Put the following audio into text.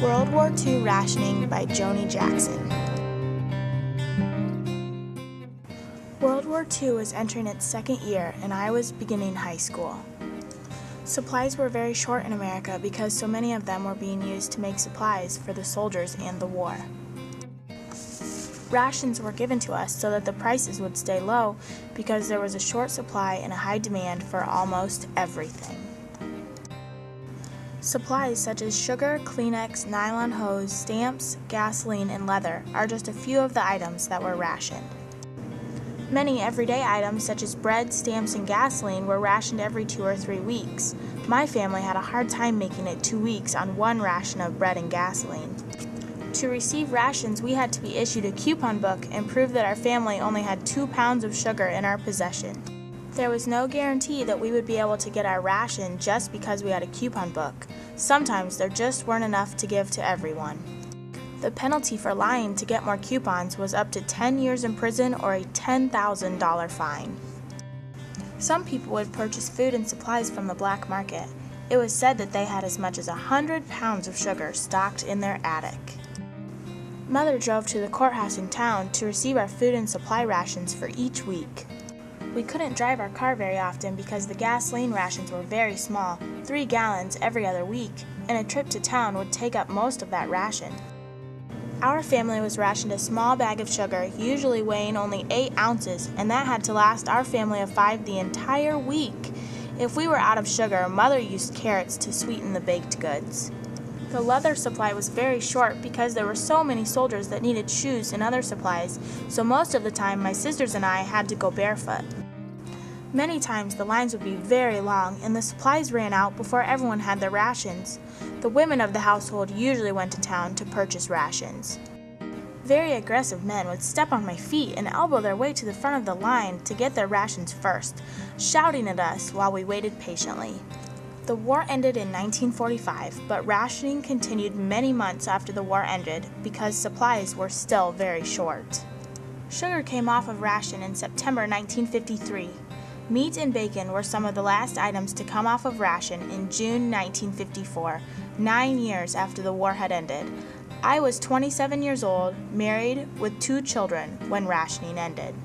World War II Rationing by Joni Jackson. World War II was entering its second year and I was beginning high school. Supplies were very short in America because so many of them were being used to make supplies for the soldiers and the war. Rations were given to us so that the prices would stay low because there was a short supply and a high demand for almost everything. Supplies such as sugar, Kleenex, nylon hose, stamps, gasoline, and leather are just a few of the items that were rationed. Many everyday items such as bread, stamps, and gasoline were rationed every 2 or 3 weeks. My family had a hard time making it 2 weeks on one ration of bread and gasoline. To receive rations, we had to be issued a coupon book and prove that our family only had 2 pounds of sugar in our possession. There was no guarantee that we would be able to get our ration just because we had a coupon book. Sometimes there just weren't enough to give to everyone. The penalty for lying to get more coupons was up to 10 years in prison or a $10,000 fine. Some people would purchase food and supplies from the black market. It was said that they had as much as 100 pounds of sugar stocked in their attic. Mother drove to the courthouse in town to receive our food and supply rations for each week. We couldn't drive our car very often because the gasoline rations were very small, 3 gallons every other week, and a trip to town would take up most of that ration. Our family was rationed a small bag of sugar, usually weighing only 8 ounces, and that had to last our family of 5 the entire week. If we were out of sugar, Mother used carrots to sweeten the baked goods. The leather supply was very short because there were so many soldiers that needed shoes and other supplies, so most of the time my sisters and I had to go barefoot. Many times the lines would be very long and the supplies ran out before everyone had their rations. The women of the household usually went to town to purchase rations. Very aggressive men would step on my feet and elbow their way to the front of the line to get their rations first, shouting at us while we waited patiently. The war ended in 1945, but rationing continued many months after the war ended because supplies were still very short. Sugar came off of ration in September 1953. Meat and bacon were some of the last items to come off of ration in June 1954, 9 years after the war had ended. I was 27 years old, married with 2 children when rationing ended.